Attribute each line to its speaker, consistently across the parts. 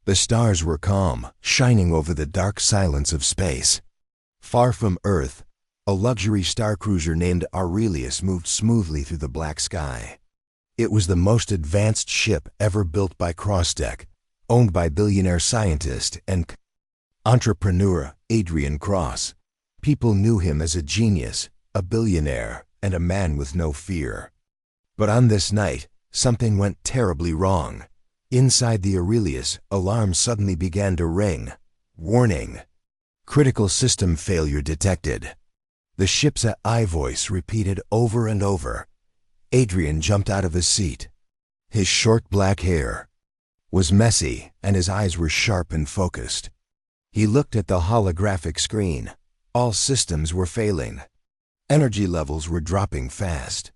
Speaker 1: The stars were calm, shining over the dark silence of space. Far from Earth, a luxury starcruiser named Aurelius moved smoothly through the black sky. It was the most advanced ship ever built by Crossdeck, owned by billionaire scientist and entrepreneur Adrian Cross. People knew him as a genius, a billionaire, and a man with no fear. But on this night, something went terribly wrong. Inside the Aurelius, alarms suddenly began to ring. Warning! Critical system failure detected. The ship's AI voice repeated over and over. Adrian jumped out of his seat. His short black hair was messy, and his eyes were sharp and focused. He looked at the holographic screen. All systems were failing. Energy levels were dropping fast.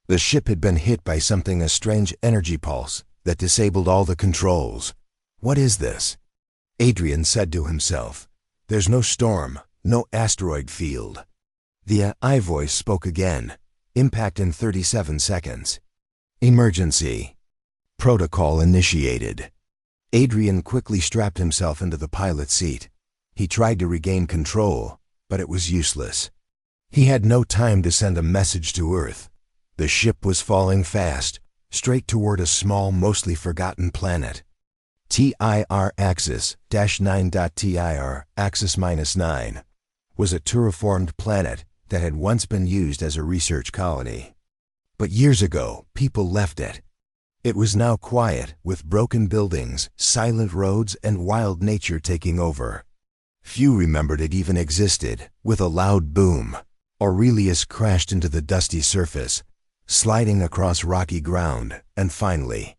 Speaker 1: The ship had been hit by something, a strange energy pulse that disabled all the controls. What is this? Adrian said to himself. There's no storm, no asteroid field. The AI voice spoke again. Impact in 37 seconds. Emergency. Protocol initiated. Adrian quickly strapped himself into the pilot's seat. He tried to regain control, but it was useless. He had no time to send a message to Earth. The ship was falling fast, straight toward a small, mostly forgotten planet. TIR axis -9.TIR axis -9 was a terraformed planet that had once been used as a research colony. But years ago, people left it. It was now quiet, with broken buildings, silent roads, and wild nature taking over. Few remembered it even existed. With a loud boom, Aurelius crashed into the dusty surface, sliding across rocky ground, and finally,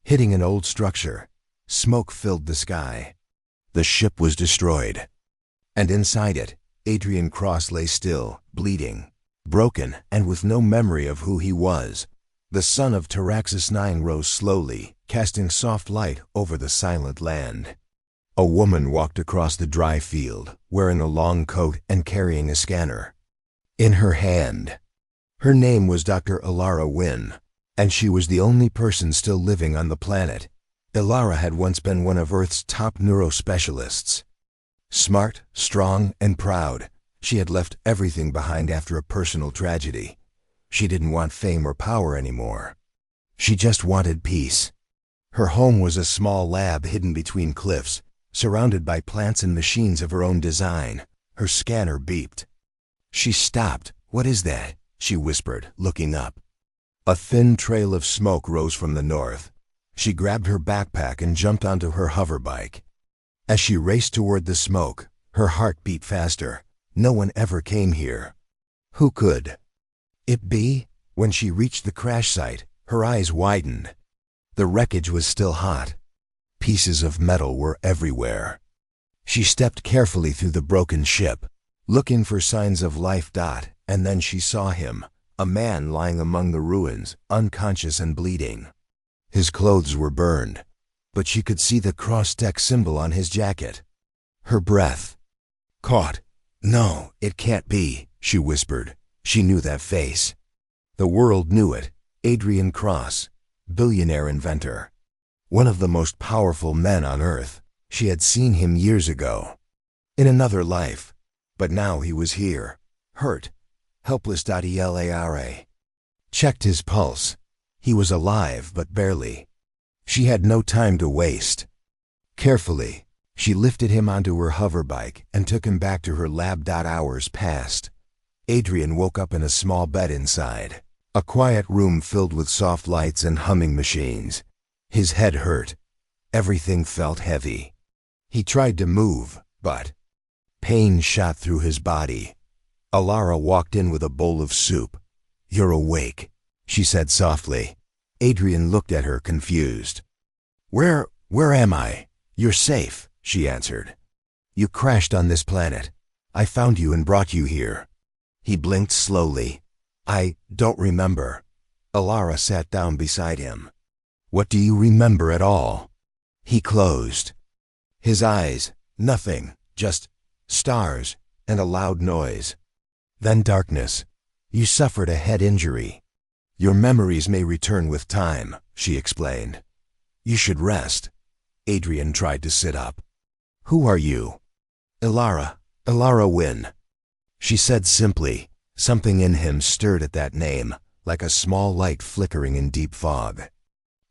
Speaker 1: hitting an old structure. Smoke filled the sky. The ship was destroyed. And inside it, Adrian Cross lay still, bleeding, broken, and with no memory of who he was. The sun of Taraxis 9 rose slowly, casting soft light over the silent land. A woman walked across the dry field, wearing a long coat and carrying a scanner in her hand. Her name was Dr. Ilara Wynn, and she was the only person still living on the planet. Ilara had once been one of Earth's top neurospecialists. Smart, strong, and proud, she had left everything behind after a personal tragedy. She didn't want fame or power anymore. She just wanted peace. Her home was a small lab hidden between cliffs, surrounded by plants and machines of her own design. Her scanner beeped. She stopped. "What is that?" she whispered, looking up. A thin trail of smoke rose from the north. She grabbed her backpack and jumped onto her hoverbike. As she raced toward the smoke, her heart beat faster. No one ever came here. Who could it be? When she reached the crash site, her eyes widened. The wreckage was still hot. Pieces of metal were everywhere. She stepped carefully through the broken ship, looking for signs of life. And then she saw him, a man lying among the ruins, unconscious and bleeding. His clothes were burned, but she could see the cross-deck symbol on his jacket. Her breath caught. "No, it can't be," she whispered. She knew that face. The world knew it. Adrian Cross, billionaire inventor. One of the most powerful men on Earth. She had seen him years ago, in another life. But now he was here, hurt, helpless. Elara checked his pulse. He was alive, but barely. She had no time to waste. Carefully, she lifted him onto her hoverbike and took him back to her lab. Hours passed. Adrian woke up in a small bed inside, a quiet room filled with soft lights and humming machines. His head hurt. Everything felt heavy. He tried to move, but pain shot through his body. Ilara walked in with a bowl of soup. "You're awake," she said softly. Adrian looked at her, confused. Where am I?" "You're safe," she answered. "You crashed on this planet. I found you and brought you here." He blinked slowly. "I don't remember." Ilara sat down beside him. "What do you remember at all?" He closed his eyes. Nothing, just stars and a loud noise. Then darkness. "You suffered a head injury. Your memories may return with time," she explained. "You should rest." Adrian tried to sit up. "Who are you?" "Ilara Wynne," she said simply. Something in him stirred at that name, like a small light flickering in deep fog.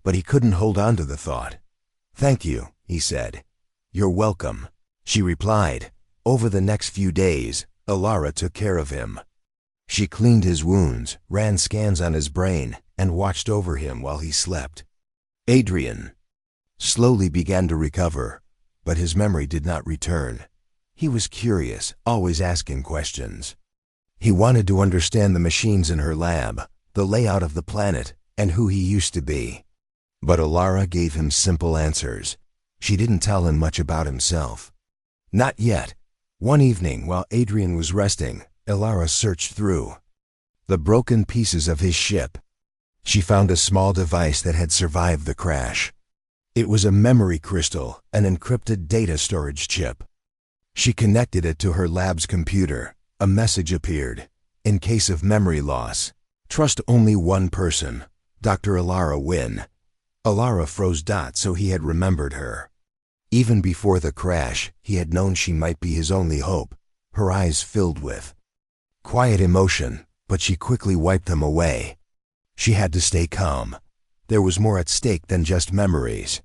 Speaker 1: But he couldn't hold on to the thought. "Thank you," he said. "You're welcome," she replied. Over the next few days, Ilara took care of him. She cleaned his wounds, ran scans on his brain, and watched over him while he slept. Adrian slowly began to recover, but his memory did not return. He was curious, always asking questions. He wanted to understand the machines in her lab, the layout of the planet, and who he used to be. But Ilara gave him simple answers. She didn't tell him much about himself. Not yet. One evening, while Adrian was resting, Ilara searched through the broken pieces of his ship. She found a small device that had survived the crash. It was a memory crystal, an encrypted data storage chip. She connected it to her lab's computer. A message appeared. "In case of memory loss, trust only one person, Dr. Ilara Wynne." Ilara froze. So he had remembered her. Even before the crash, he had known she might be his only hope. Her eyes filled with quiet emotion, but she quickly wiped them away. She had to stay calm. There was more at stake than just memories.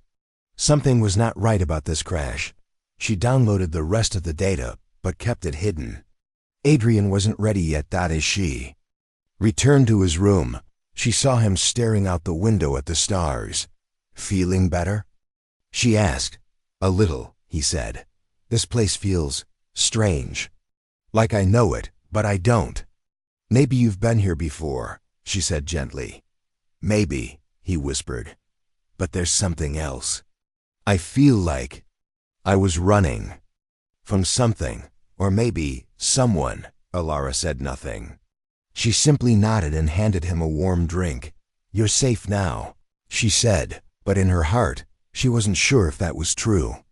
Speaker 1: Something was not right about this crash. She downloaded the rest of the data, but kept it hidden. Adrian wasn't ready yet. As she returned to his room, she saw him staring out the window at the stars. "Feeling better?" she asked. "A little," he said. "This place feels strange. Like I know it, but I don't." "Maybe you've been here before," she said gently. "Maybe," he whispered. "But there's something else. I feel like I was running from something, or maybe someone." Ilara said nothing. She simply nodded and handed him a warm drink. "You're safe now," she said, but in her heart, she wasn't sure if that was true.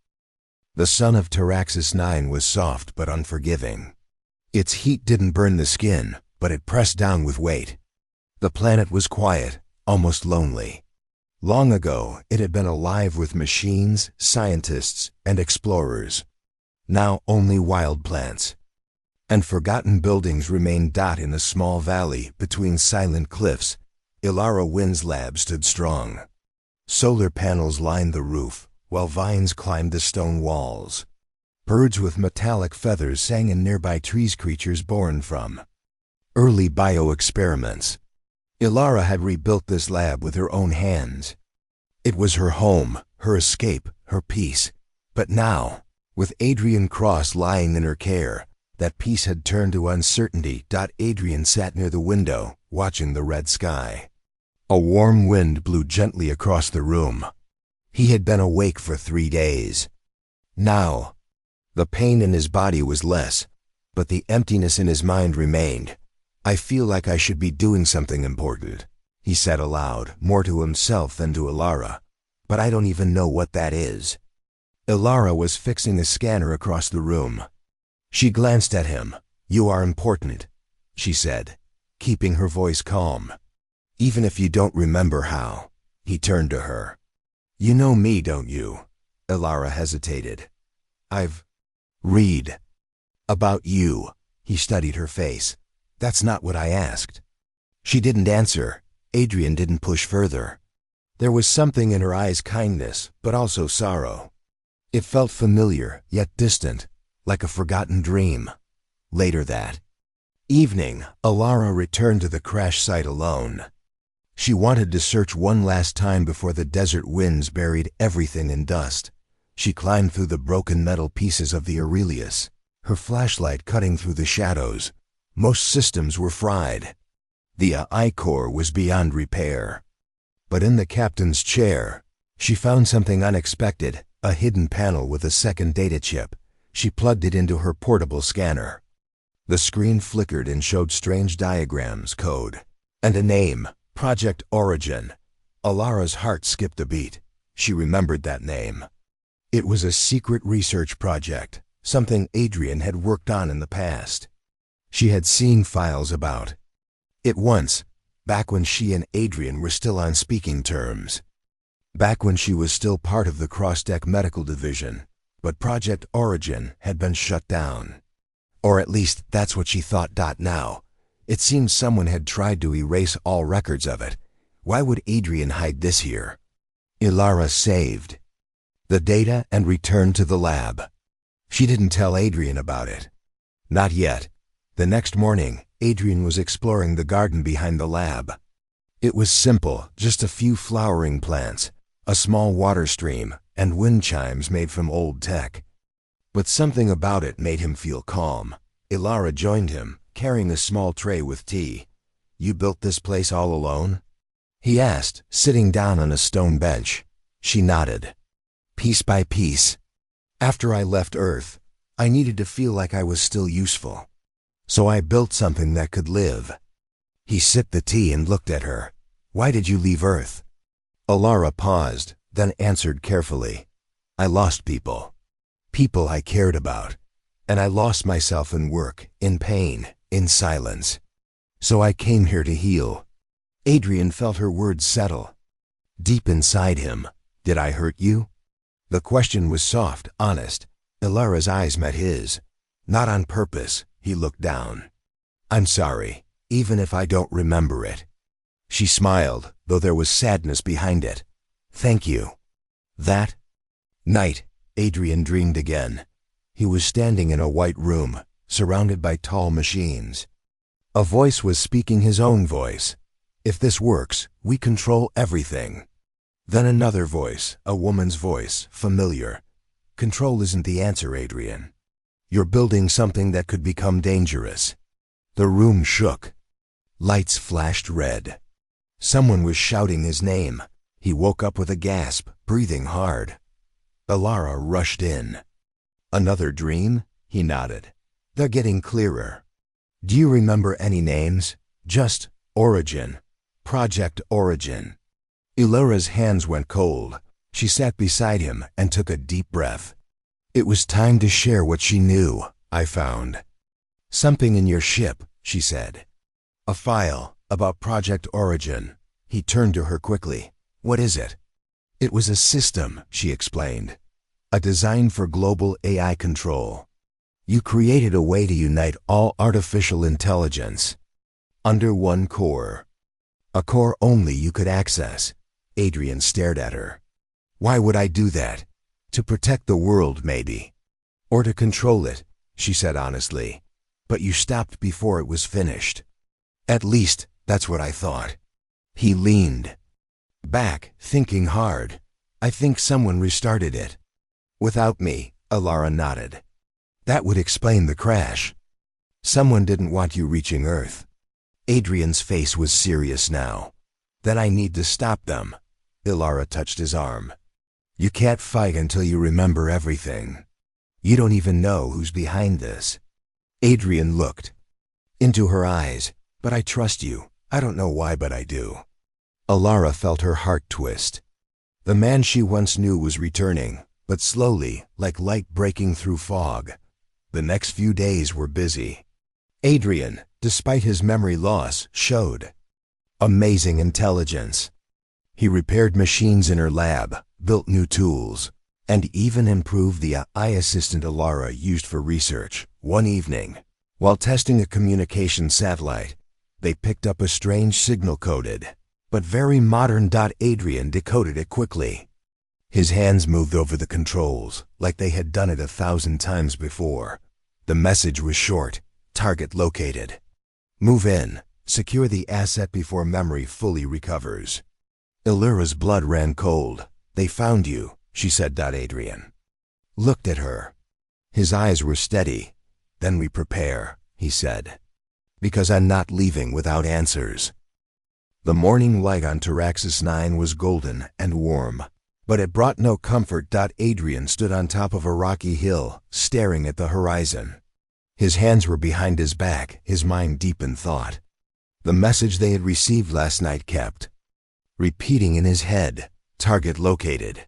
Speaker 1: The sun of Taraxis 9 was soft but unforgiving. Its heat didn't burn the skin, but it pressed down with weight. The planet was quiet, almost lonely. Long ago, it had been alive with machines, scientists, and explorers. Now only wild plants and forgotten buildings remained. In a small valley between silent cliffs, Ilara Wynne's lab stood strong. Solar panels lined the roof, while vines climbed the stone walls. Birds with metallic feathers sang in nearby trees, creatures born from early bio-experiments. Ilara had rebuilt this lab with her own hands. It was her home, her escape, her peace. But now, with Adrian Cross lying in her care, that peace had turned to uncertainty. Adrian sat near the window, watching the red sky. A warm wind blew gently across the room. He had been awake for 3 days. Now, the pain in his body was less, but the emptiness in his mind remained. "I feel like I should be doing something important," he said aloud, more to himself than to Ilara. "But I don't even know what that is." Ilara was fixing a scanner across the room. She glanced at him. "You are important," she said, keeping her voice calm. "Even if you don't remember how." He turned to her. "You know me, don't you?" Ilara hesitated. "I've read about you." He studied her face. "That's not what I asked." She didn't answer. Adrian didn't push further. There was something in her eyes, kindness, but also sorrow. It felt familiar, yet distant, like a forgotten dream. Later that evening, Ilara returned to the crash site alone. She wanted to search one last time before the desert winds buried everything in dust. She climbed through the broken metal pieces of the Aurelius, her flashlight cutting through the shadows. Most systems were fried. The AI core was beyond repair. But in the captain's chair, she found something unexpected, a hidden panel with a second data chip. She plugged it into her portable scanner. The screen flickered and showed strange diagrams, code, and a name, Project Origin. Ilara's heart skipped a beat. She remembered that name. It was a secret research project, something Adrian had worked on in the past. She had seen files about it once, back when she and Adrian were still on speaking terms. back when she was still part of the Cross-Deck Medical Division, but Project Origin had been shut down. Or at least that's what she thought. Now, it seemed someone had tried to erase all records of it. Why would Adrian hide this here? Ilara saved the data and returned to the lab. She didn't tell Adrian about it. Not yet. The next morning, Adrian was exploring the garden behind the lab. It was simple, just a few flowering plants, a small water stream, and wind chimes made from old tech. But something about it made him feel calm. Ilara joined him, carrying a small tray with tea. "You built this place all alone?" he asked, sitting down on a stone bench. She nodded. "Piece by piece. After I left Earth, I needed to feel like I was still useful. So I built something that could live." He sipped the tea and looked at her. "Why did you leave Earth?" Ilara paused, then answered carefully. "I lost people. People I cared about. And I lost myself in work, in pain, in silence. So I came here to heal." Adrian felt her words settle. Deep inside him, "Did I hurt you?" The question was soft, honest. Ilara's eyes met his. "Not on purpose," he looked down. "I'm sorry, even if I don't remember it." She smiled, though there was sadness behind it. "Thank you." That night, Adrian dreamed again. He was standing in a white room, surrounded by tall machines. A voice was speaking his own voice. "If this works, we control everything." Then another voice, a woman's voice, familiar. "Control isn't the answer, Adrian. You're building something that could become dangerous." The room shook. Lights flashed red. Someone was shouting his name. He woke up with a gasp, breathing hard. Ilara rushed in. "Another dream?" He nodded. "They're getting clearer." "Do you remember any names?" "Just Origin. Project Origin." Ilara's hands went cold. She sat beside him and took a deep breath. It was time to share what she knew. "I found something in your ship," she said. "A file about Project Origin." He turned to her quickly. "What is it?" "It was a system," she explained. "A design for global AI control. You created a way to unite all artificial intelligence under one core. A core only you could access." Adrian stared at her. "Why would I do that? To protect the world, maybe. Or to control it," she said honestly. "But you stopped before it was finished." "At least, that's what I thought." He leaned back, thinking hard. "I think someone restarted it." "Without me," Ilara nodded. "That would explain the crash. Someone didn't want you reaching Earth." Adrian's face was serious now. "Then I need to stop them." Ilara touched his arm. "You can't fight until you remember everything. You don't even know who's behind this." Adrian looked into her eyes. "But I trust you. I don't know why, but I do." Ilara felt her heart twist. The man she once knew was returning, but slowly, like light breaking through fog. The next few days were busy. Adrian, despite his memory loss, showed amazing intelligence. He repaired machines in her lab, built new tools, and even improved the AI assistant Ilara used for research. One evening, while testing a communication satellite, they picked up a strange signal coded, but very modern. Adrian decoded it quickly. His hands moved over the controls, like they had done it 1,000 times before. The message was short: "Target located. Move in. Secure the asset before memory fully recovers." Ilara's blood ran cold. "They found you," she said. Adrian looked at her. His eyes were steady. "Then we prepare," he said. "Because I'm not leaving without answers." The morning light on Taraxis 9 was golden and warm, but it brought no comfort. Adrian stood on top of a rocky hill, staring at the horizon. His hands were behind his back, his mind deep in thought. The message they had received last night kept repeating in his head: "Target located.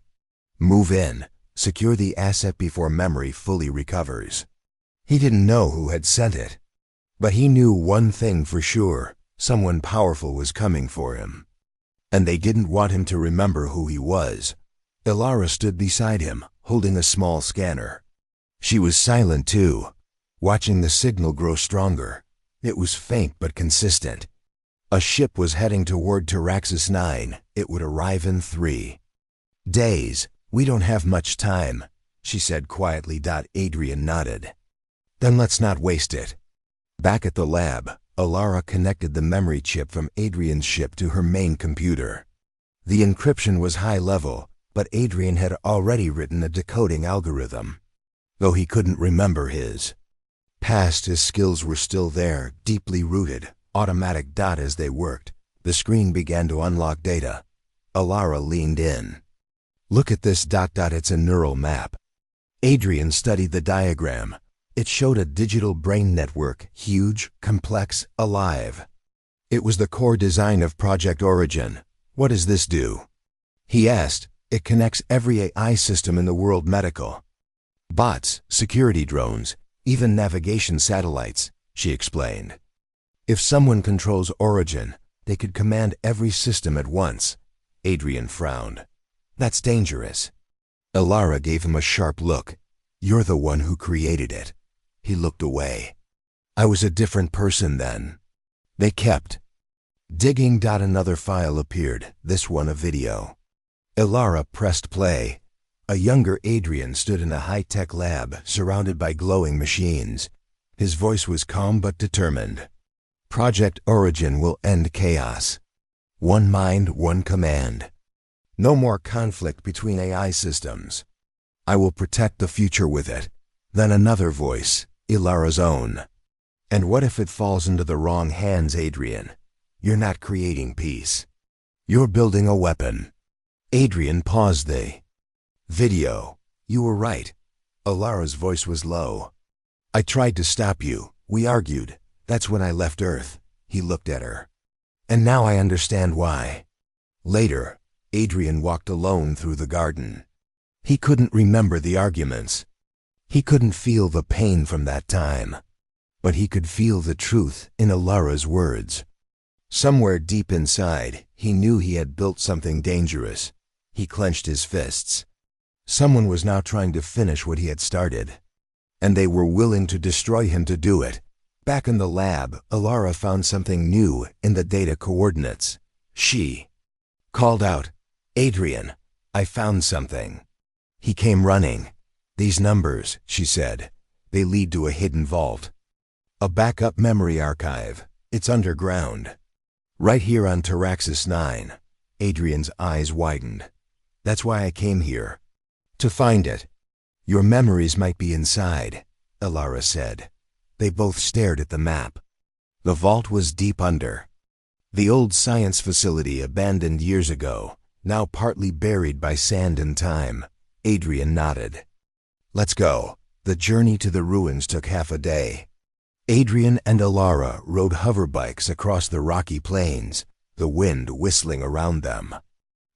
Speaker 1: Move in. Secure the asset before memory fully recovers." He didn't know who had sent it, but he knew one thing for sure: someone powerful was coming for him. And they didn't want him to remember who he was. Ilara stood beside him, holding a small scanner. She was silent too, watching the signal grow stronger. It was faint but consistent. A ship was heading toward Taraxis 9. It would arrive in 3 days. We don't have much time, she said quietly. Adrian nodded. Then let's not waste it. Back at the lab, Ilara connected the memory chip from Adrian's ship to her main computer. The encryption was high level, but Adrian had already written a decoding algorithm. Though he couldn't remember his past, his skills were still there, deeply rooted, automatic. As they worked, the screen began to unlock data. Ilara leaned in. Look at this. It's a neural map. Adrian studied the diagram. It showed a digital brain network, huge, complex, alive. It was the core design of Project Origin. What does this do? He asked. It connects every AI system in the world: medical, bots, security drones, even navigation satellites, she explained. If someone controls Origin, they could command every system at once. Adrian frowned. That's dangerous. Ilara gave him a sharp look. You're the one who created it. He looked away. I was a different person then. They kept digging. Another file appeared, this one a video. Ilara pressed play. A younger Adrian stood in a high-tech lab, surrounded by glowing machines. His voice was calm but determined. Project Origin will end chaos. One mind, one command. No more conflict between AI systems. I will protect the future with it. Then another voice, Ilara's own. And what if it falls into the wrong hands, Adrian? You're not creating peace. You're building a weapon. Adrian paused the video. You were right. Ilara's voice was low. I tried to stop you. We argued. That's when I left Earth. He looked at her. And now I understand why. Later, Adrian walked alone through the garden. He couldn't remember the arguments. He couldn't feel the pain from that time. But he could feel the truth in Ilara's words. Somewhere deep inside, he knew he had built something dangerous. He clenched his fists. Someone was now trying to finish what he had started. And they were willing to destroy him to do it. Back in the lab, Ilara found something new in the data coordinates. She called out, Adrian, I found something. He came running. These numbers, she said, they lead to a hidden vault. A backup memory archive. It's underground. Right here on Taraxis 9. Adrian's eyes widened. That's why I came here. To find it. Your memories might be inside, Ilara said. They both stared at the map. The vault was deep under. The old science facility abandoned years ago, now partly buried by sand and time. Adrian nodded. Let's go. The journey to the ruins took half a day. Adrian and Ilara rode hoverbikes across the rocky plains, the wind whistling around them.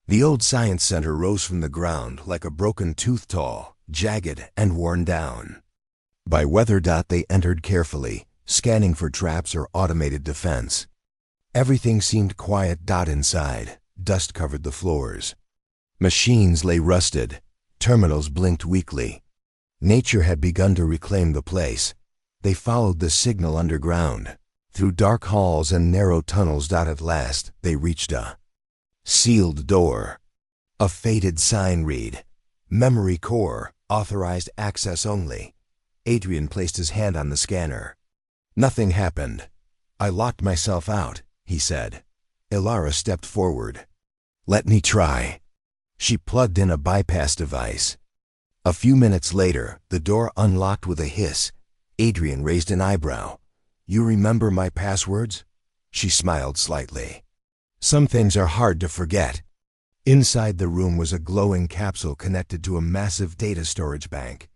Speaker 1: The old science center rose from the ground like a broken tooth tall, jagged and worn down. By weather. They entered carefully, scanning for traps or automated defense. Everything seemed quiet. Inside, dust covered the floors. Machines lay rusted. Terminals blinked weakly. Nature had begun to reclaim the place. They followed the signal underground, through dark halls and narrow tunnels. At last, they reached a sealed door. A faded sign read, Memory Core, authorized access only. Adrian placed his hand on the scanner. Nothing happened. I locked myself out, he said. Ilara stepped forward. Let me try. She plugged in a bypass device. A few minutes later, the door unlocked with a hiss. Adrian raised an eyebrow. You remember my passwords? She smiled slightly. Some things are hard to forget. Inside the room was a glowing capsule connected to a massive data storage bank.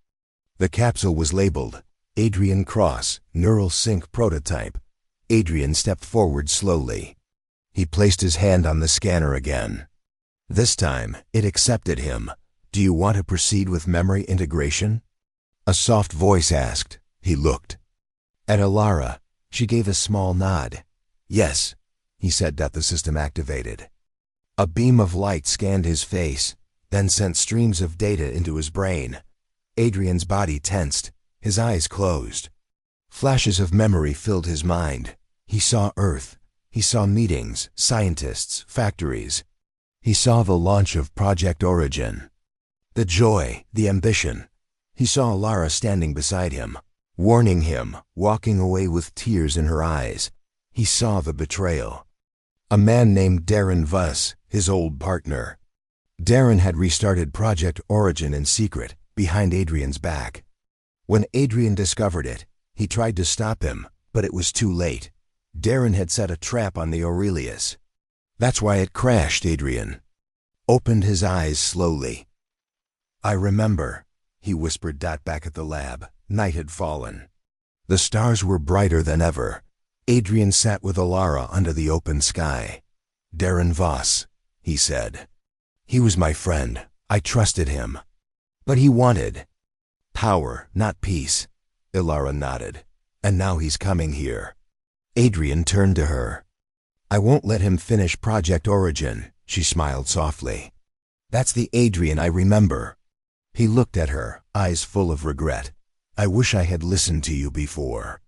Speaker 1: The capsule was labeled, Adrian Cross, Neural Sync Prototype. Adrian stepped forward slowly. He placed his hand on the scanner again. This time, it accepted him. Do you want to proceed with memory integration? A soft voice asked. He looked at Ilara. She gave a small nod. Yes, he said. The system activated. A beam of light scanned his face, then sent streams of data into his brain. Adrian's body tensed, his eyes closed. Flashes of memory filled his mind. He saw Earth. He saw meetings, scientists, factories. He saw the launch of Project Origin. The joy, the ambition. He saw Lara standing beside him, warning him, walking away with tears in her eyes. He saw the betrayal. A man named Darren Vuss, his old partner. Darren had restarted Project Origin in secret, behind Adrian's back. When Adrian discovered it, he tried to stop him, but it was too late. Darren had set a trap on the Aurelius. That's why it crashed, Adrian opened his eyes slowly. I remember, he whispered back at the lab. Night had fallen. The stars were brighter than ever. Adrian sat with Alara under the open sky. Darren Voss, he said. He was my friend. I trusted him. But he wanted power, not peace. Alara nodded. And now he's coming here. Adrian turned to her. I won't let him finish Project Origin, she smiled softly. That's the Adrian I remember. He looked at her, eyes full of regret. I wish I had listened to you before.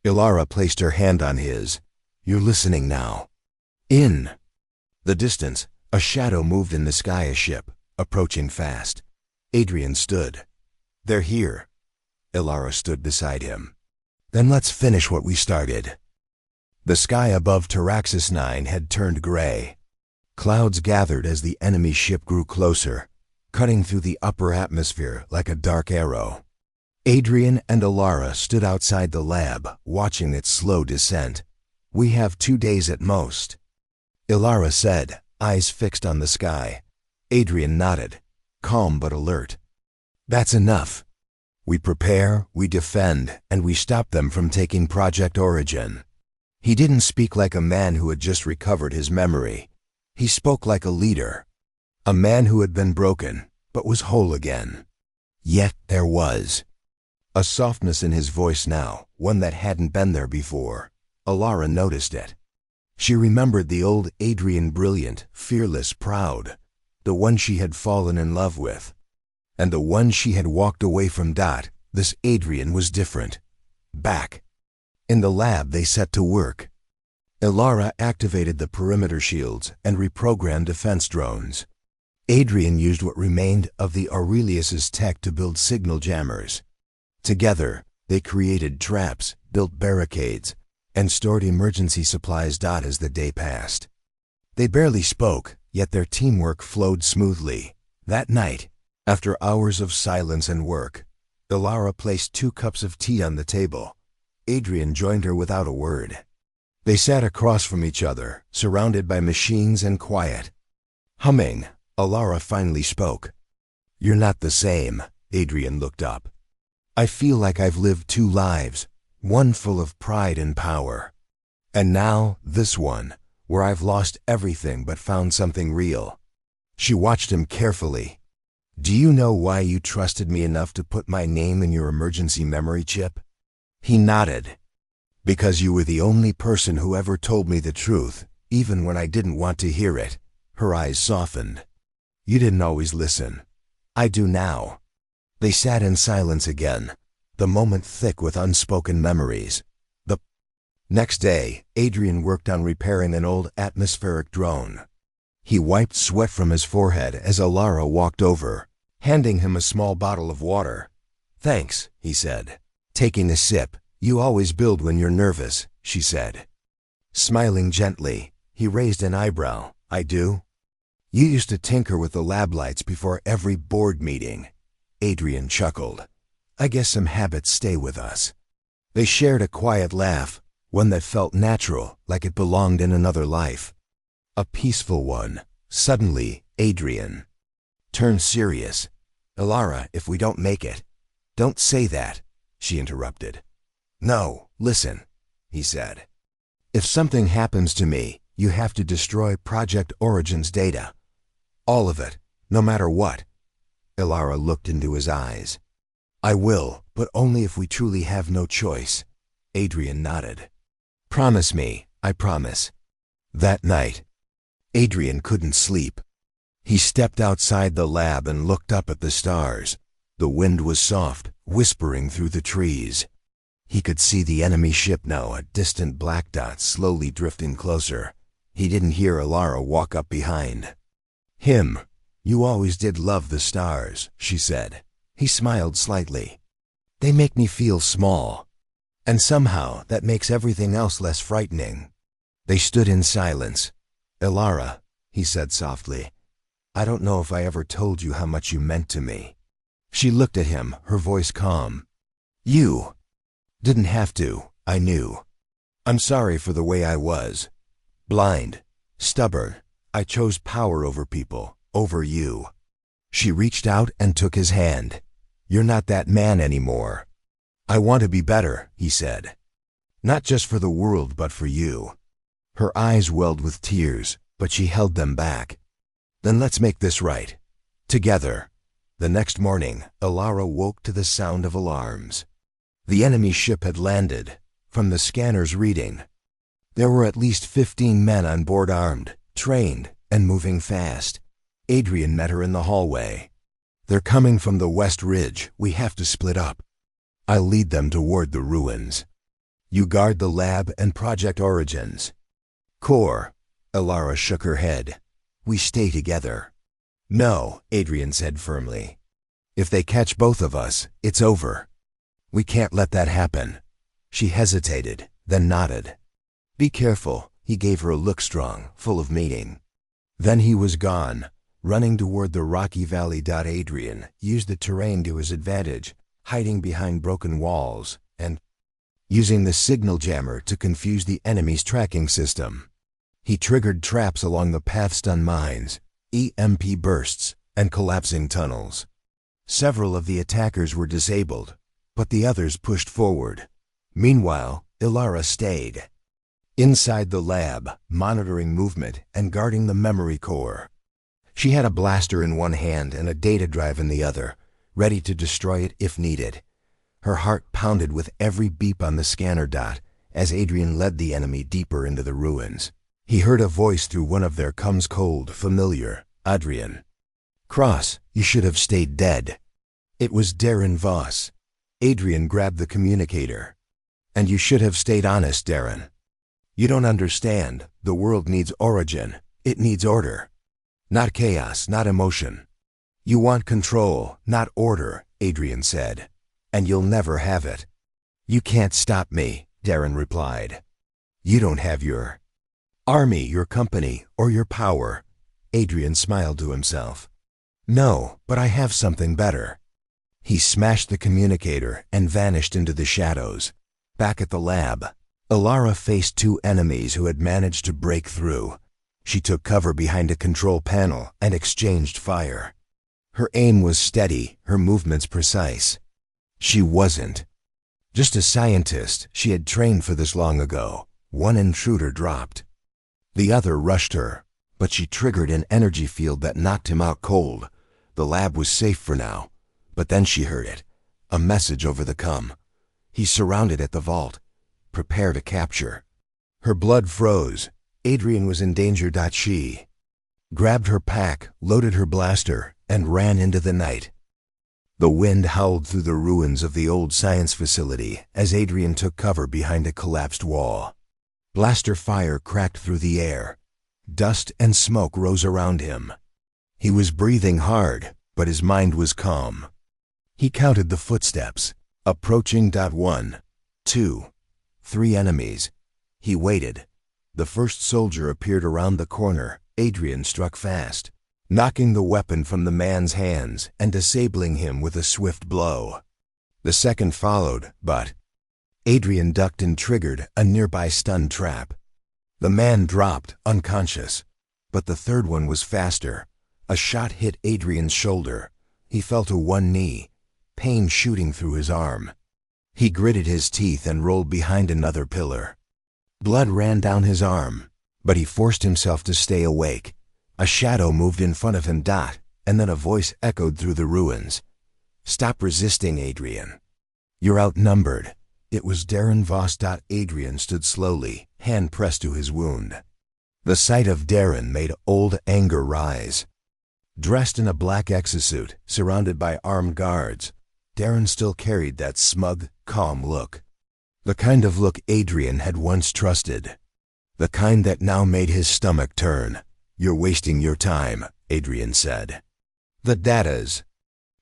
Speaker 1: Alara placed her hand on his. You're listening now. In the distance, a shadow moved in the sky, a ship, approaching fast. Adrian stood. They're here. Alara stood beside him. Then let's finish what we started. The sky above Taraxis 9 had turned gray. Clouds gathered as the enemy ship grew closer, cutting through the upper atmosphere like a dark arrow. Adrian and Alara stood outside the lab, watching its slow descent. We have 2 days at most, Alara said, eyes fixed on the sky. Adrian nodded, calm but alert. That's enough. We prepare, we defend, and we stop them from taking Project Origin. He didn't speak like a man who had just recovered his memory. He spoke like a leader, a man who had been broken, but was whole again. Yet there was a softness in his voice now, one that hadn't been there before. Alara noticed it. She remembered the old Adrian, brilliant, fearless, proud, the one she had fallen in love with, and the one she had walked away from. This Adrian was different. Back in the lab, they set to work. Alara activated the perimeter shields and reprogrammed defense drones. Adrian used what remained of the Aurelius's tech to build signal jammers. Together, they created traps, built barricades, and stored emergency supplies. As the day passed, they barely spoke, yet their teamwork flowed smoothly. That night, after hours of silence and work, Alara placed 2 cups of tea on the table. Adrian joined her without a word. They sat across from each other, surrounded by machines and quiet. Humming, Alara finally spoke. You're not the same. Adrian looked up. I feel like I've lived 2 lives, one full of pride and power. And now, this one, where I've lost everything but found something real. She watched him carefully. Do you know why you trusted me enough to put my name in your emergency memory chip? He nodded. Because you were the only person who ever told me the truth, even when I didn't want to hear it. Her eyes softened. You didn't always listen. I do now. They sat in silence again, the moment thick with unspoken memories. The next day, Adrian worked on repairing an old atmospheric drone. He wiped sweat from his forehead as Alara walked over, handing him a small bottle of water. Thanks, he said, taking a sip. You always build when you're nervous, she said. Smiling gently, he raised an eyebrow. I do? You used to tinker with the lab lights before every board meeting. Adrian chuckled. I guess some habits stay with us. They shared a quiet laugh, one that felt natural, like it belonged in another life. A peaceful one. Suddenly, Adrian turned serious. Alara, if we don't make it. Don't say that, she interrupted. No, listen, he said. If something happens to me, you have to destroy Project Origin's data. All of it, no matter what. Alara looked into his eyes. I will, but only if we truly have no choice. Adrian nodded. Promise me, I promise. That night, Adrian couldn't sleep. He stepped outside the lab and looked up at the stars. The wind was soft, whispering through the trees. He could see the enemy ship now, a distant black dot slowly drifting closer. He didn't hear Alara walk up behind him. "You always did love the stars," she said. He smiled slightly. "They make me feel small. And somehow that makes everything else less frightening." They stood in silence. "Alara," he said softly, "I don't know if I ever told you how much you meant to me." She looked at him, her voice calm. "You didn't have to, I knew. I'm sorry for the way I was. Blind, stubborn. I chose power over people, over you." She reached out and took his hand. "You're not that man anymore." "I want to be better," he said. "Not just for the world, but for you." Her eyes welled with tears, but she held them back. "Then let's make this right. Together." The next morning, Alara woke to the sound of alarms. The enemy ship had landed. From the scanner's reading, there were at least 15 men on board, armed, trained, and moving fast. Adrian met her in the hallway. "They're coming from the West Ridge. We have to split up. I'll lead them toward the ruins. You guard the lab and Project Origins." "Core." Alara shook her head. "We stay together." "No," Adrian said firmly. "If they catch both of us, it's over. We can't let that happen." She hesitated, then nodded. "Be careful." He gave her a look strong, full of meaning. Then he was gone, running toward the rocky valley. Adrian used the terrain to his advantage, hiding behind broken walls and using the signal jammer to confuse the enemy's tracking system. He triggered traps along the path, stun mines, EMP bursts, and collapsing tunnels. Several of the attackers were disabled, but the others pushed forward. Meanwhile, Alara stayed inside the lab, monitoring movement and guarding the memory core. She had a blaster in one hand and a data drive in the other, ready to destroy it if needed. Her heart pounded with every beep on the scanner dot as Adrian led the enemy deeper into the ruins. He heard a voice through one of their comms, cold, familiar. "Adrian. Cross, you should have stayed dead." It was Darren Voss. Adrian grabbed the communicator. "And you should have stayed honest, Darren. You don't understand. The world needs origin. It needs order. Not chaos, not emotion. You want control, not order," Adrian said. "And you'll never have it." "You can't stop me," Darren replied. "You don't have your army, your company, or your power." Adrian smiled to himself. "No, but I have something better." He smashed the communicator and vanished into the shadows. Back at the lab, Alara faced two enemies who had managed to break through. She took cover behind a control panel and exchanged fire. Her aim was steady, her movements precise. She wasn't just a scientist. She had trained for this long ago. One intruder dropped. The other rushed her, but she triggered an energy field that knocked him out cold. The lab was safe for now, but then she heard it. A message over the comm. He's surrounded at the vault. Prepare to capture. Her blood froze. Adrian was in danger. She grabbed her pack, loaded her blaster, and ran into the night. The wind howled through the ruins of the old science facility as Adrian took cover behind a collapsed wall. Blaster fire cracked through the air. Dust and smoke rose around him. He was breathing hard, but his mind was calm. He counted the footsteps, approaching. 1, 2, 3 enemies. He waited. The first soldier appeared around the corner. Adrian struck fast, knocking the weapon from the man's hands and disabling him with a swift blow. The second followed, but Adrian ducked and triggered a nearby stun trap. The man dropped, unconscious, but the third one was faster. A shot hit Adrian's shoulder. He fell to one knee, pain shooting through his arm. He gritted his teeth and rolled behind another pillar. Blood ran down his arm, but he forced himself to stay awake. A shadow moved in front of him. And then a voice echoed through the ruins. "Stop resisting, Adrian. You're outnumbered." It was Darren Voss. Adrian stood slowly, hand pressed to his wound. The sight of Darren made old anger rise. Dressed in a black exosuit, surrounded by armed guards, Darren still carried that smug, calm look. The kind of look Adrian had once trusted. The kind that now made his stomach turn. "You're wasting your time," Adrian said. "The data's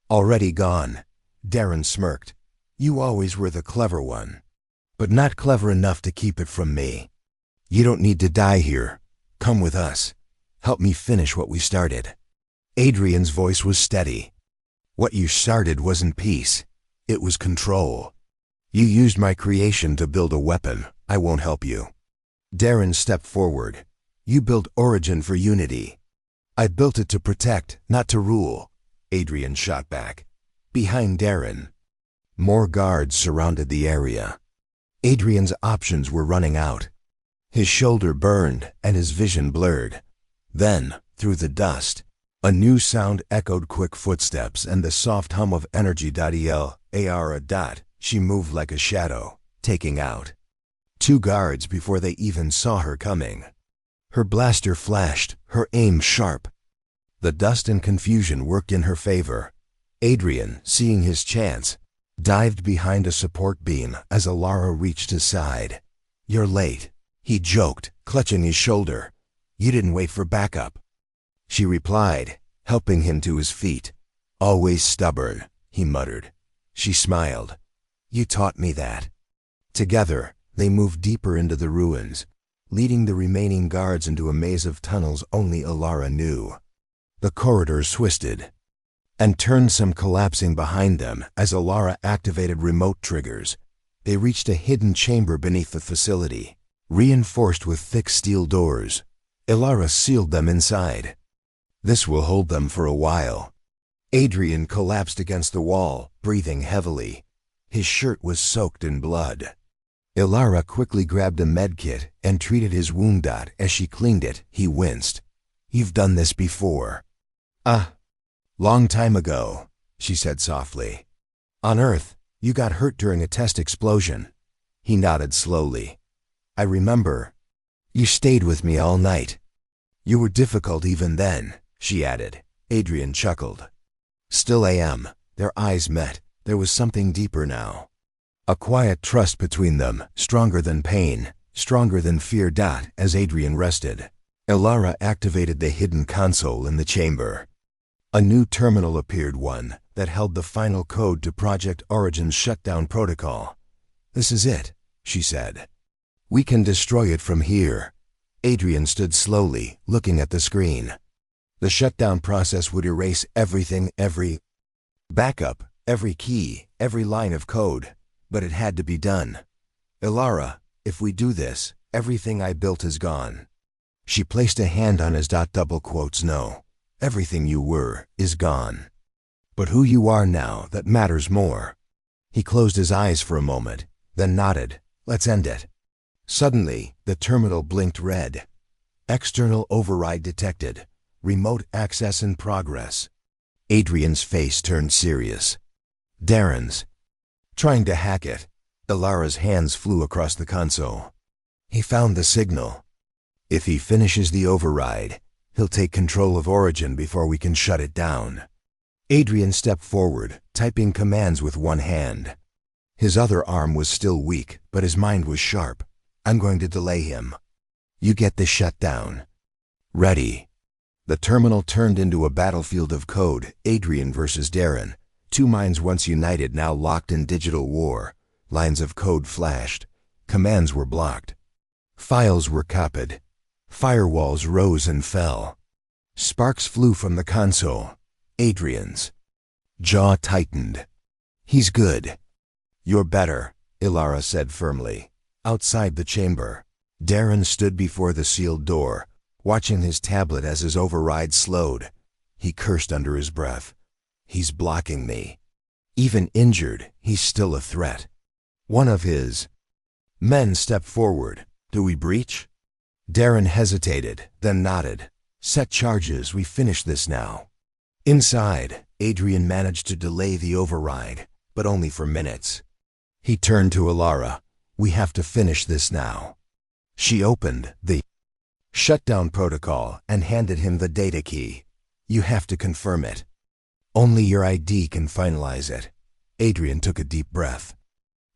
Speaker 1: already gone." Darren smirked. "You always were the clever one, but not clever enough to keep it from me. You don't need to die here. Come with us. Help me finish what we started." Adrian's voice was steady. "What you started wasn't peace. It was control. You used my creation to build a weapon. I won't help you." Darren stepped forward. "You built Origin for unity. I built it to protect, not to rule." Adrian shot back. Behind Darren, more guards surrounded the area. Adrian's options were running out. His shoulder burned and his vision blurred. Then, through the dust, a new sound echoed: quick footsteps and the soft hum of energy. Ara. She moved like a shadow, taking out 2 guards before they even saw her coming. Her blaster flashed, her aim sharp. The dust and confusion worked in her favor. Adrian, seeing his chance, dived behind a support beam as Alara reached his side. "You're late," he joked, clutching his shoulder. "You didn't wait for backup," she replied, helping him to his feet. "Always stubborn," he muttered. She smiled. "You taught me that." Together, they moved deeper into the ruins, leading the remaining guards into a maze of tunnels only Alara knew. The corridors twisted and turned, some collapsing behind them as Alara activated remote triggers. They reached a hidden chamber beneath the facility, reinforced with thick steel doors. Alara sealed them inside. "This will hold them for a while." Adrian collapsed against the wall, breathing heavily. His shirt was soaked in blood. Alara quickly grabbed a medkit and treated his wound. As she cleaned it, he winced. "You've done this before." Long time ago," she said softly. "On Earth, you got hurt during a test explosion." He nodded slowly. "I remember. You stayed with me all night. You were difficult even then," she added. Adrian chuckled. "Still I am." Their eyes met. There was something deeper now. A quiet trust between them, stronger than pain, stronger than fear. As Adrian rested, Alara activated the hidden console in the chamber. A new terminal appeared, one that held the final code to Project Origin's shutdown protocol. "This is it," she said. "We can destroy it from here." Adrian stood slowly, looking at the screen. The shutdown process would erase everything, every backup, every key, every line of code. But it had to be done. "Alara, if we do this, everything I built is gone." She placed a hand on his. "No. Everything you were is gone. But who you are now, that matters more." He closed his eyes for a moment, then nodded. "Let's end it." Suddenly, the terminal blinked red. "External override detected. Remote access in progress." Adrian's face turned serious. "Darren's trying to hack it." Alara's hands flew across the console. "He found the signal. If he finishes the override, he'll take control of Origin before we can shut it down." Adrian stepped forward, typing commands with one hand. His other arm was still weak, but his mind was sharp. "I'm going to delay him. You get this shut down." "Ready." The terminal turned into a battlefield of code. Adrian versus Darren. 2 minds once united, now locked in digital war. Lines of code flashed. Commands were blocked. Files were copied. Firewalls rose and fell. Sparks flew from the console. Adrian's jaw tightened. "He's good." "You're better," Alara said firmly. Outside the chamber, Darren stood before the sealed door, watching his tablet as his override slowed. He cursed under his breath. "He's blocking me. Even injured, he's still a threat." One of his men stepped forward. "Do we breach?" Darren hesitated, then nodded. "Set charges, we finish this now." Inside, Adrian managed to delay the override, but only for minutes. He turned to Alara. "We have to finish this now." She opened the Shutdown protocol, and handed him the data key. You have to confirm it. Only your ID can finalize it. Adrian took a deep breath,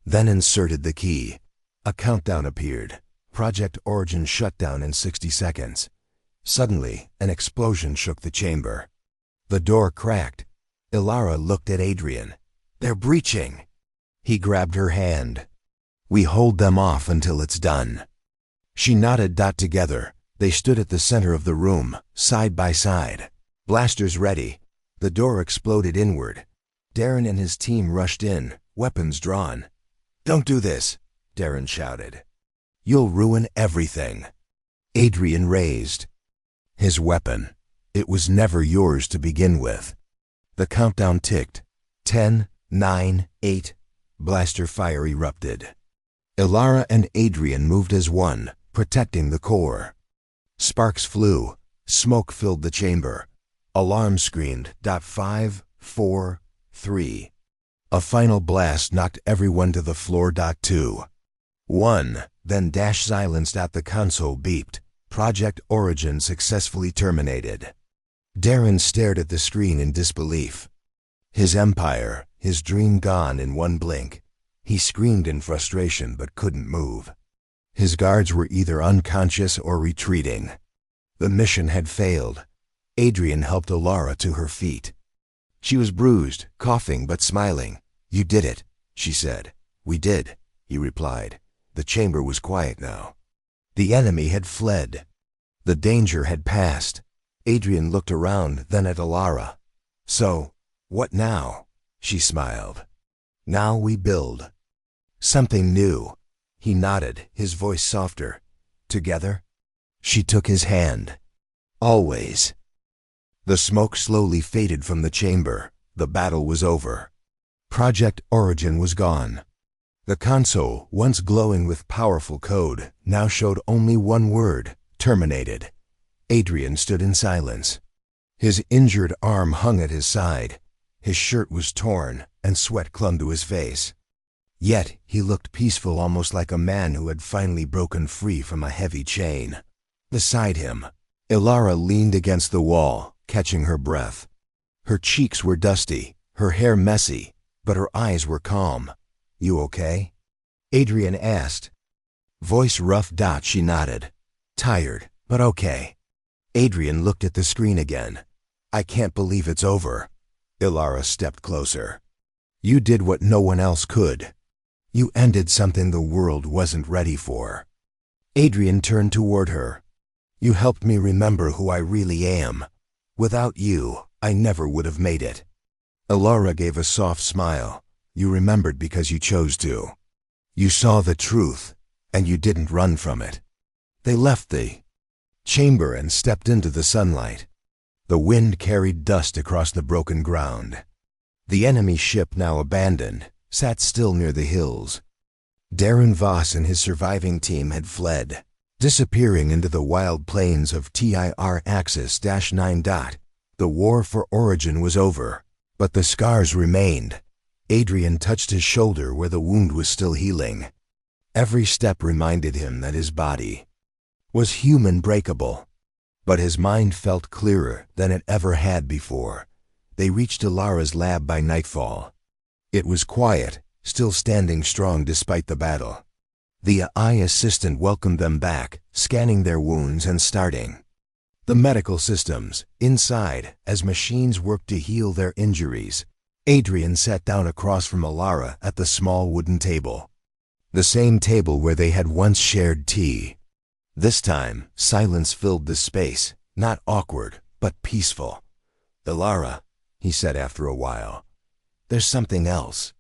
Speaker 1: then inserted the key. A countdown appeared. Project Origin shut down in 60 seconds. Suddenly, an explosion shook the chamber. The door cracked. Ilara looked at Adrian. They're breaching. He grabbed her hand. We hold them off until it's done. She nodded. Together, they stood at the center of the room, side by side. Blasters ready. The door exploded inward. Darren and his team rushed in, weapons drawn. Don't do this, Darren shouted. You'll ruin everything. Adrian raised his weapon. It was never yours to begin with. The countdown ticked. 10, 9, 8. Blaster fire erupted. Ilara and Adrian moved as one, protecting the core. Sparks flew. Smoke filled the chamber. Alarm screamed. 5, 4, 3. A final blast knocked everyone to the floor. 2, 1. Then silence. The console beeped. Project Origin successfully terminated. Darren stared at the screen in disbelief. His empire, his dream gone in one blink. He screamed in frustration but couldn't move. His guards were either unconscious or retreating. The mission had failed. Adrian helped Ilara to her feet. She was bruised, coughing but smiling. You did it, she said. We did, he replied. The chamber was quiet now. The enemy had fled. The danger had passed. Adrian looked around, then at Ilara. So, what now? She smiled. Now we build. Something new. He nodded, his voice softer. Together? She took his hand. Always. The smoke slowly faded from the chamber. The battle was over. Project Origin was gone. The console, once glowing with powerful code, now showed only one word: terminated. Adrian stood in silence. His injured arm hung at his side. His shirt was torn, and sweat clung to his face. Yet he looked peaceful, almost like a man who had finally broken free from a heavy chain. Beside him, Ilara leaned against the wall, catching her breath. Her cheeks were dusty, her hair messy, but her eyes were calm. You okay? Adrian asked. Voice rough. She nodded. Tired, but okay. Adrian looked at the screen again. I can't believe it's over. Ilara stepped closer. You did what no one else could. You ended something the world wasn't ready for. Adrian turned toward her. You helped me remember who I really am. Without you, I never would have made it. Ilara gave a soft smile. You remembered because you chose to. You saw the truth, and you didn't run from it. They left the chamber and stepped into the sunlight. The wind carried dust across the broken ground. The enemy ship, now abandoned, sat still near the hills. Darren Voss and his surviving team had fled, disappearing into the wild plains of TIR-9. The war for Origin was over, but the scars remained. Adrian touched his shoulder where the wound was still healing. Every step reminded him that his body was human, breakable, but his mind felt clearer than it ever had before. They reached Ilara's lab by nightfall. It was quiet, still standing strong despite the battle. The AI assistant welcomed them back, scanning their wounds and starting the medical systems inside as machines worked to heal their injuries. Adrian sat down across from Ilara at the small wooden table. The same table where they had once shared tea. This time, silence filled the space, not awkward, but peaceful. Ilara, he said after a while, there's something else.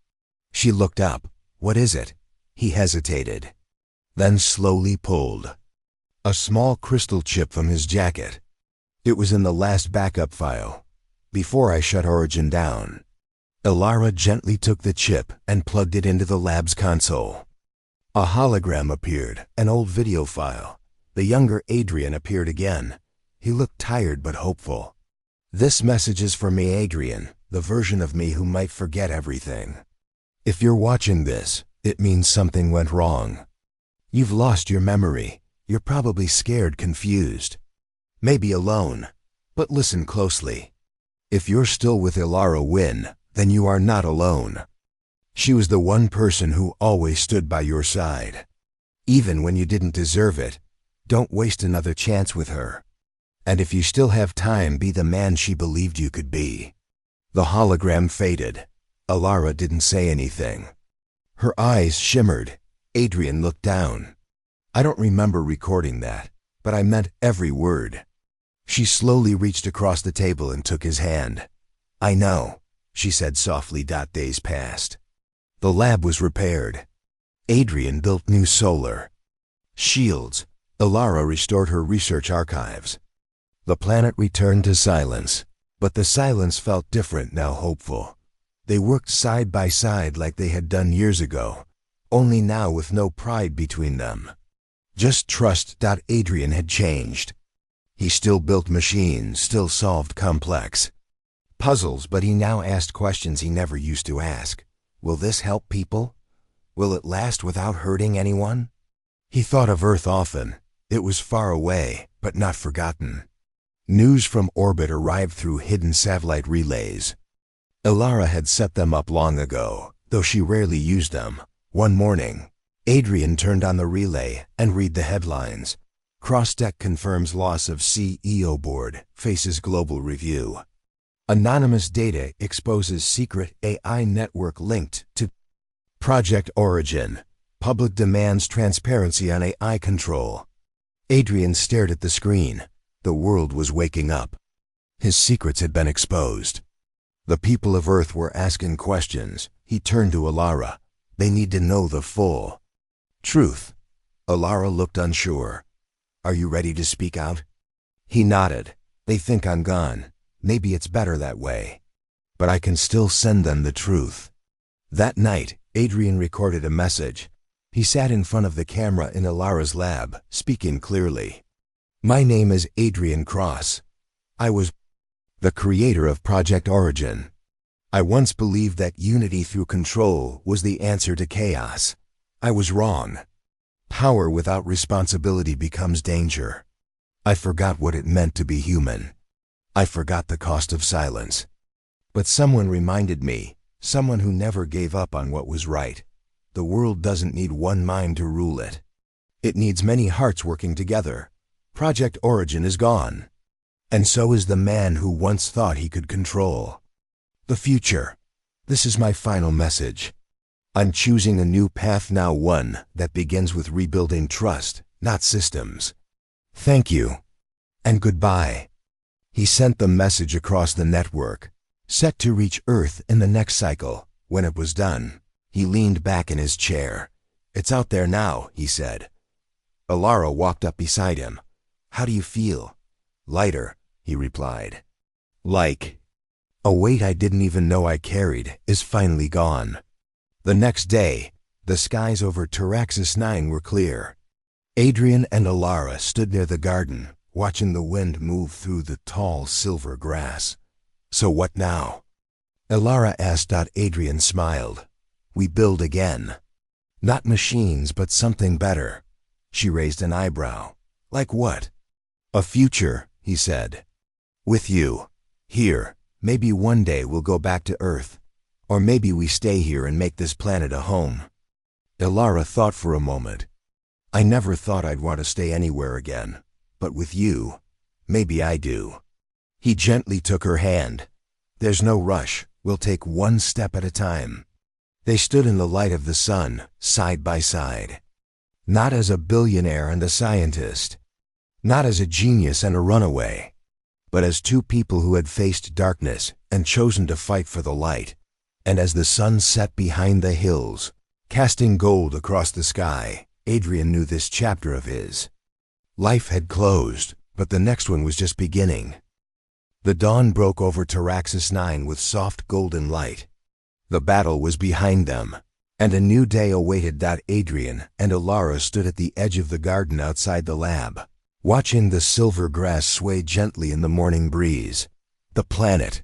Speaker 1: She looked up. What is it? He hesitated, then slowly pulled a small crystal chip from his jacket. It was in the last backup file, before I shut Origin down. Ilara gently took the chip and plugged it into the lab's console. A hologram appeared, an old video file. The younger Adrian appeared again. He looked tired but hopeful. This message is for me, Adrian, the version of me who might forget everything. If you're watching this, it means something went wrong. You've lost your memory. You're probably scared, confused, maybe alone, but listen closely. If you're still with Ilara Wynn, then you are not alone. She was the one person who always stood by your side. Even when you didn't deserve it, don't waste another chance with her. And if you still have time, be the man she believed you could be. The hologram faded. Ilara didn't say anything. Her eyes shimmered. Adrian looked down. I don't remember recording that, but I meant every word. She slowly reached across the table and took his hand. I know, she said softly. Days passed. The lab was repaired. Adrian built new solar shields. Ilara restored her research archives. The planet returned to silence, but the silence felt different now, hopeful. They worked side by side like they had done years ago, only now with no pride between them. Just trust. Adrian had changed. He still built machines, still solved complex puzzles, but he now asked questions he never used to ask. Will this help people? Will it last without hurting anyone? He thought of Earth often. It was far away, but not forgotten. News from orbit arrived through hidden satellite relays. Ilara had set them up long ago, though she rarely used them. One morning, Adrian turned on the relay and read the headlines. Cross-deck confirms loss of CEO board, faces global review. Anonymous data exposes secret AI network linked to Project Origin. Public demands transparency on AI control. Adrian stared at the screen. The world was waking up. His secrets had been exposed. The people of Earth were asking questions. He turned to Ilara. They need to know the full truth. Ilara looked unsure. Are you ready to speak out? He nodded. They think I'm gone. Maybe it's better that way. But I can still send them the truth. That night, Adrian recorded a message. He sat in front of the camera in Ilara's lab, speaking clearly. My name is Adrian Cross. I was the creator of Project Origin. I once believed that unity through control was the answer to chaos. I was wrong. Power without responsibility becomes danger. I forgot what it meant to be human. I forgot the cost of silence. But someone reminded me, someone who never gave up on what was right. The world doesn't need one mind to rule it. It needs many hearts working together. Project Origin is gone. And so is the man who once thought he could control the future. This is my final message. I'm choosing a new path now, one that begins with rebuilding trust, not systems. Thank you. And goodbye. He sent the message across the network, set to reach Earth in the next cycle. When it was done, he leaned back in his chair. It's out there now, he said. Ilara walked up beside him. How do you feel? Lighter, he replied. Like a weight I didn't even know I carried is finally gone. The next day, the skies over Taraxis 9 were clear. Adrian and Ilara stood near the garden, watching the wind move through the tall silver grass. So what now? Ilara asked. Adrian smiled. We build again. Not machines, but something better. She raised an eyebrow. Like what? A future, he said. With you. Here. Maybe one day we'll go back to Earth. Or maybe we stay here and make this planet a home. Ilara thought for a moment. I never thought I'd want to stay anywhere again. But with you, maybe I do. He gently took her hand. There's no rush. We'll take one step at a time. They stood in the light of the sun, side by side. Not as a billionaire and a scientist. Not as a genius and a runaway. But as two people who had faced darkness and chosen to fight for the light. And as the sun set behind the hills, casting gold across the sky, Adrian knew this chapter of his life had closed, but the next one was just beginning. The dawn broke over Taraxis 9 with soft golden light. The battle was behind them, and a new day awaited. Adrian and Ilara stood at the edge of the garden outside the lab, watching the silver grass sway gently in the morning breeze. The planet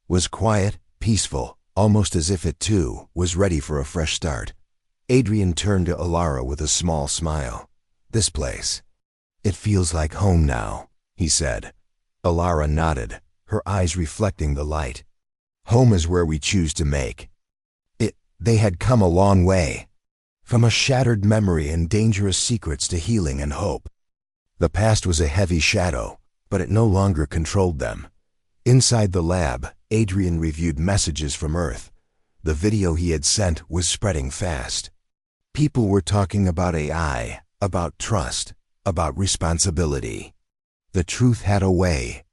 Speaker 1: was quiet, peaceful, almost as if it too was ready for a fresh start. Adrian turned to Ilara with a small smile. This place, "It feels like home now," he said. Alara nodded, her eyes reflecting the light. "Home is where we choose to make it." They had come a long way, from a shattered memory and dangerous secrets to healing and hope. The past was a heavy shadow, but it no longer controlled them. Inside the lab, Adrian reviewed messages from Earth. The video he had sent was spreading fast. People were talking about AI, about trust, about responsibility. The truth had a way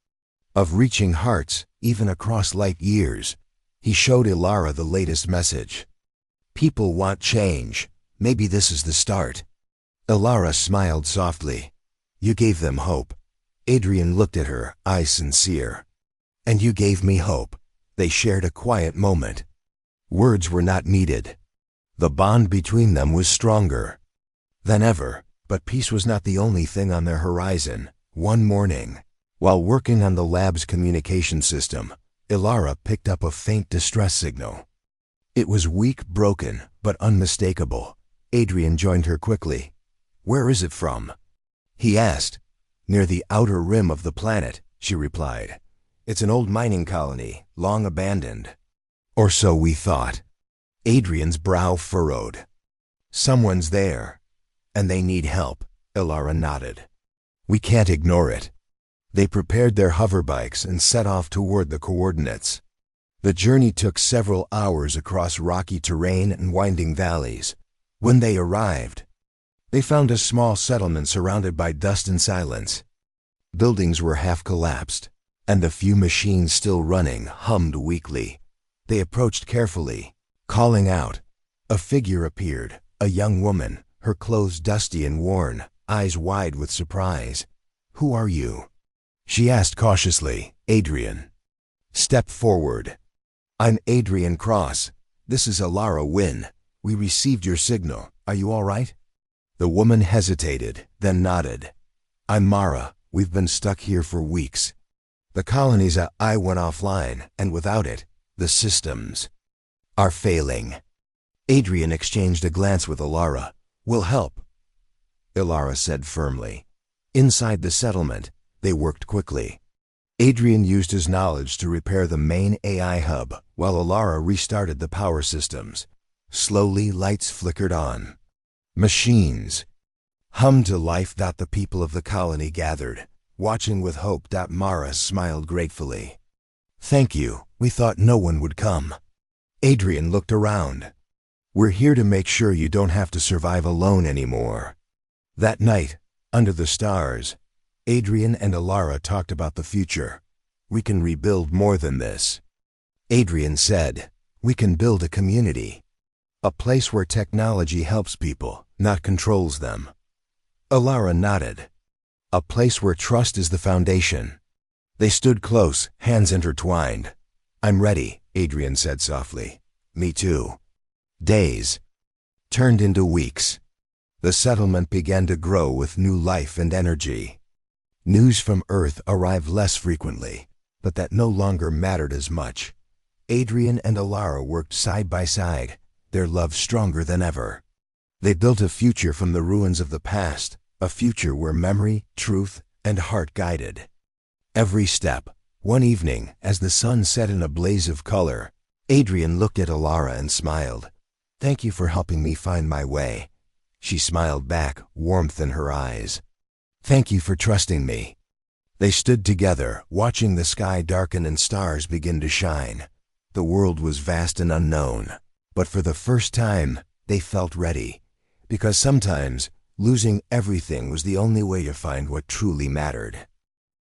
Speaker 1: of reaching hearts, even across light years. He showed Alara the latest message. "People want change. Maybe this is the start." Alara smiled softly. "You gave them hope." Adrian looked at her, eyes sincere. "And you gave me hope." They shared a quiet moment. Words were not needed. The bond between them was stronger than ever, but peace was not the only thing on their horizon. One morning, while working on the lab's communication system, Alara picked up a faint distress signal. It was weak, broken, but unmistakable. Adrian joined her quickly. "Where is it from?" he asked. "Near the outer rim of the planet," she replied. "It's an old mining colony, long abandoned." "Or so we thought." Adrian's brow furrowed. "Someone's there, and they need help," Alara nodded. "We can't ignore it." They prepared their hoverbikes and set off toward the coordinates. The journey took several hours across rocky terrain and winding valleys. When they arrived, they found a small settlement surrounded by dust and silence. Buildings were half collapsed, and the few machines still running hummed weakly. They approached carefully, calling out. A figure appeared, a young woman, her clothes dusty and worn, eyes wide with surprise. "Who are you?" she asked cautiously. "Adrian." "Step forward." "I'm Adrian Cross. This is Alara Wynn. We received your signal. Are you all right?" The woman hesitated, then nodded. "I'm Mara. We've been stuck here for weeks. The colony's AI went offline, and without it, the systems are failing." Adrian exchanged a glance with Alara. "We'll help," Alara said firmly. Inside the settlement, they worked quickly. Adrian used his knowledge to repair the main AI hub, while Alara restarted the power systems. Slowly, lights flickered on. Machines hummed to life. The people of the colony gathered, watching with hope. Mara smiled gratefully. "Thank you. We thought no one would come." Adrian looked around. "We're here to make sure you don't have to survive alone anymore." That night, under the stars, Adrian and Alara talked about the future. "We can rebuild more than this." Adrian said, "We can build a community. A place where technology helps people, not controls them." Alara nodded. "A place where trust is the foundation." They stood close, hands intertwined. "I'm ready," Adrian said softly. "Me too." Days turned into weeks. The settlement began to grow with new life and energy. News from Earth arrived less frequently, but that no longer mattered as much. Adrian and Alara worked side by side, their love stronger than ever. They built a future from the ruins of the past, a future where memory, truth, and heart guided every step. One evening, as the sun set in a blaze of color, Adrian looked at Alara and smiled. "Thank you for helping me find my way." She smiled back, warmth in her eyes. "Thank you for trusting me." They stood together, watching the sky darken and stars begin to shine. The world was vast and unknown, but for the first time, they felt ready. Because sometimes, losing everything was the only way to find what truly mattered.